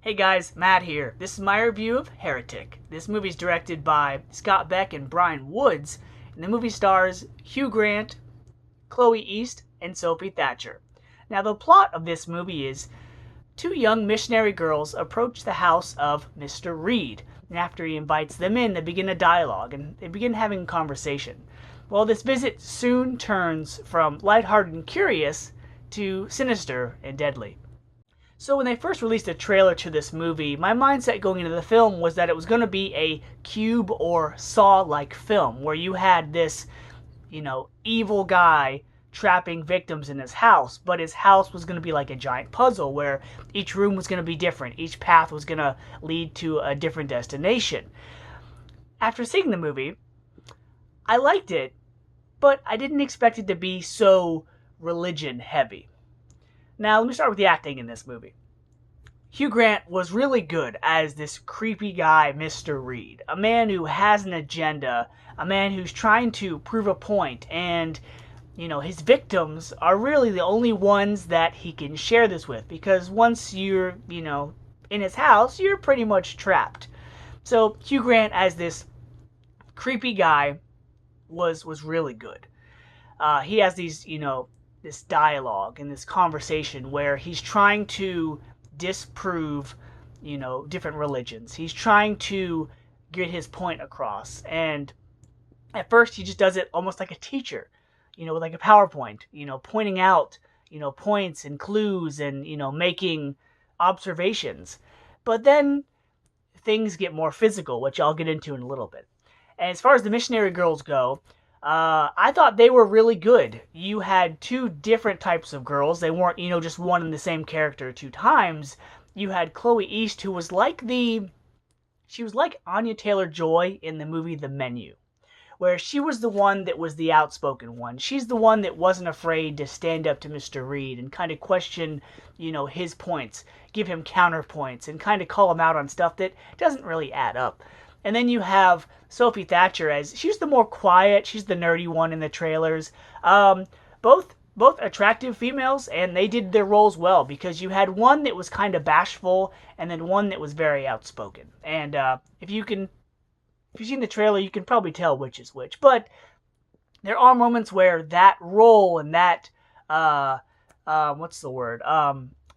Hey guys, Matt here. This is my review of Heretic. This movie is directed by Scott Beck and Brian Woods, and the movie stars Hugh Grant, Chloe East, and Sophie Thatcher. Now, the plot of this movie is two young missionary girls approach the house of Mr. Reed, and after he invites them in, they begin a dialogue, and they begin having a conversation. Well, this visit soon turns from lighthearted and curious to sinister and deadly. So when they first released a trailer to this movie, my mindset going into the film was that it was going to be a Cube or Saw-like film, where you had this, evil guy trapping victims in his house, but his house was going to be like a giant puzzle, where each room was going to be different, each path was going to lead to a different destination. After seeing the movie, I liked it, but I didn't expect it to be so religion-heavy. Now, let me start with the acting in this movie. Hugh Grant was really good as this creepy guy, Mr. Reed. A man who has an agenda, a man who's trying to prove a point, and, his victims are really the only ones that he can share this with, because once you're, in his house, you're pretty much trapped. So, Hugh Grant as this creepy guy was really good. He has these, this dialogue and this conversation where he's trying to disprove, different religions. He's trying to get his point across. And at first he just does it almost like a teacher, with like a PowerPoint, pointing out, points and clues and, making observations. But then things get more physical, which I'll get into in a little bit. And as far as the missionary girls go, I thought they were really good. You had two different types of girls. They weren't, just one and the same character two times. You had Chloe East, who was she was like Anya Taylor-Joy in the movie The Menu, where she was the one that was the outspoken one. She's the one that wasn't afraid to stand up to Mr. Reed and kind of question, his points, give him counterpoints, and kind of call him out on stuff that doesn't really add up. And then you have Sophie Thatcher as she's the more quiet, she's the nerdy one in the trailers. Both attractive females, and they did their roles well, because you had one that was kind of bashful and then one that was very outspoken. And if you've seen the trailer, you can probably tell which is which. But there are moments where that role and that that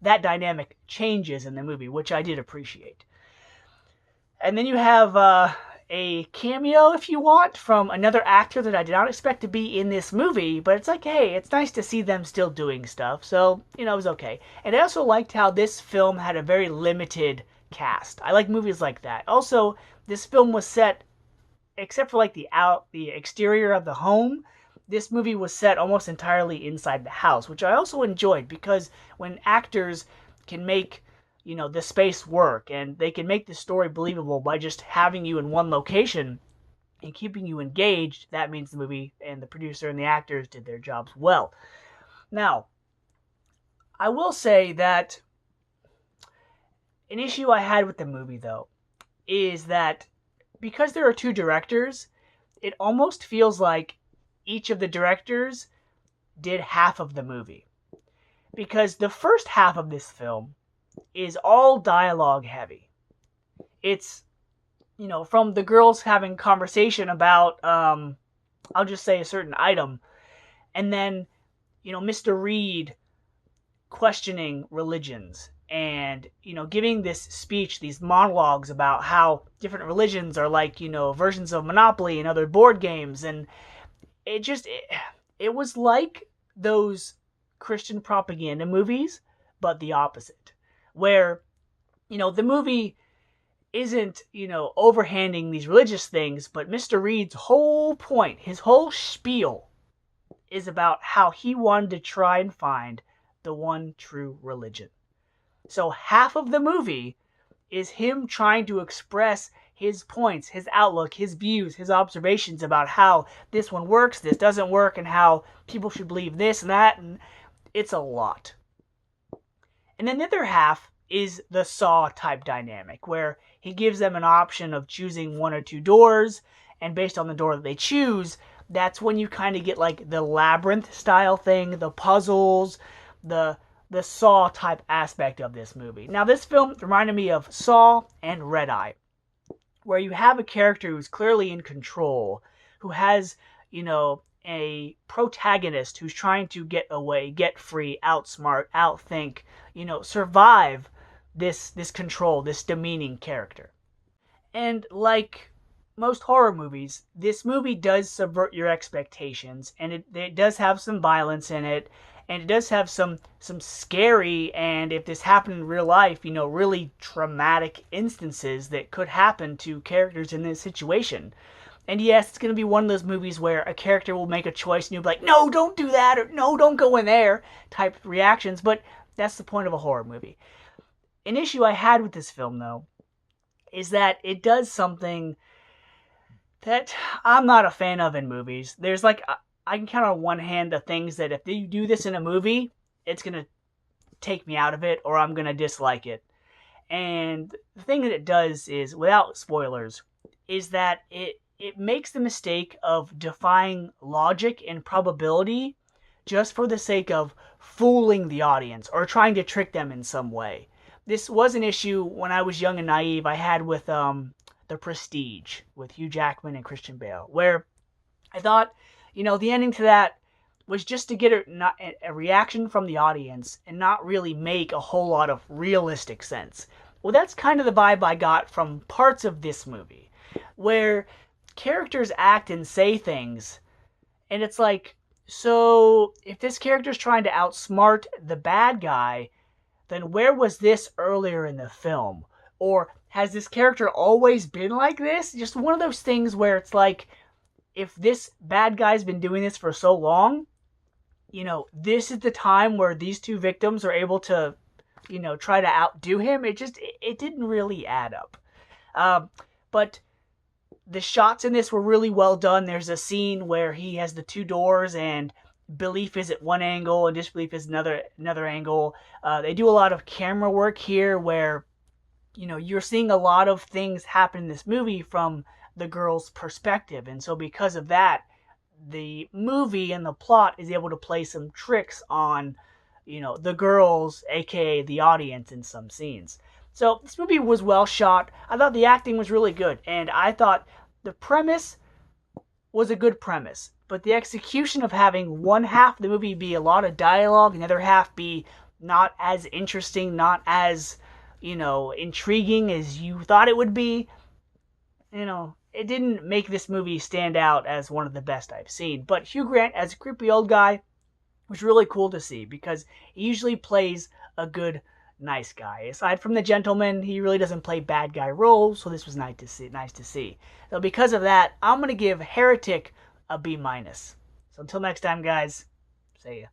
dynamic changes in the movie, which I did appreciate. And then you have a cameo, if you want, from another actor that I did not expect to be in this movie, but it's like, hey, it's nice to see them still doing stuff, so, it was okay. And I also liked how this film had a very limited cast. I like movies like that. Also, this film was set, except for like the exterior of the home, this movie was set almost entirely inside the house, which I also enjoyed, because when actors can make the space work, and they can make the story believable by just having you in one location and keeping you engaged, that means the movie and the producer and the actors did their jobs well. Now, I will say that an issue I had with the movie, though, is that because there are two directors, it almost feels like each of the directors did half of the movie. Because the first half of this film is all dialogue heavy. It's, from the girls having conversation about, I'll just say a certain item, and then, Mr. Reed questioning religions, and, giving this speech, these monologues about how different religions are like, versions of Monopoly and other board games, and it was like those Christian propaganda movies, but the opposite. Where, the movie isn't, overhanding these religious things, but Mr. Reed's whole point, his whole spiel, is about how he wanted to try and find the one true religion. So half of the movie is him trying to express his points, his outlook, his views, his observations about how this one works, this doesn't work, and how people should believe this and that, and it's a lot. And then the other half is the Saw-type dynamic, where he gives them an option of choosing one or two doors, and based on the door that they choose, that's when you kind of get like the labyrinth-style thing, the puzzles, the the Saw type aspect of this movie. Now, this film reminded me of Saw and Red Eye, where you have a character who's clearly in control, who has, a protagonist who's trying to get away, get free, outsmart, outthink, survive this control, this demeaning character. And like most horror movies, this movie does subvert your expectations, and it does have some violence in it, and it does have some scary, and if this happened in real life, really traumatic instances that could happen to characters in this situation. And yes, it's going to be one of those movies where a character will make a choice and you'll be like, no, don't do that, or no, don't go in there, type reactions, but that's the point of a horror movie. An issue I had with this film, though, is that it does something that I'm not a fan of in movies. There's I can count on one hand the things that if you do this in a movie, it's going to take me out of it or I'm going to dislike it. And the thing that it does is, without spoilers, is that it makes the mistake of defying logic and probability just for the sake of fooling the audience or trying to trick them in some way. This was an issue when I was young and naive I had with The Prestige with Hugh Jackman and Christian Bale, where I thought, the ending to that was just to get a reaction from the audience and not really make a whole lot of realistic sense. Well, that's kind of the vibe I got from parts of this movie, where characters act and say things, and it's like, so if this character's trying to outsmart the bad guy, then where was this earlier in the film? Or has this character always been like this? Just one of those things where it's like, if this bad guy's been doing this for so long, this is the time where these two victims are able to, try to outdo him. It didn't really add up. But the shots in this were really well done. There's a scene where he has the two doors and belief is at one angle and disbelief is another angle. They do a lot of camera work here where, you're seeing a lot of things happen in this movie from the girl's perspective. And so because of that, the movie and the plot is able to play some tricks on, the girls, aka the audience, in some scenes. So this movie was well shot. I thought the acting was really good, and I thought the premise was a good premise. But the execution of having one half of the movie be a lot of dialogue and the other half be not as interesting, not as, intriguing as you thought it would be, it didn't make this movie stand out as one of the best I've seen. But Hugh Grant as a creepy old guy was really cool to see because he usually plays a good, nice guy. Aside from The Gentleman, he really doesn't play bad guy roles, so this was nice to see. So because of that, I'm going to give Heretic a B-. So until next time, guys, see ya.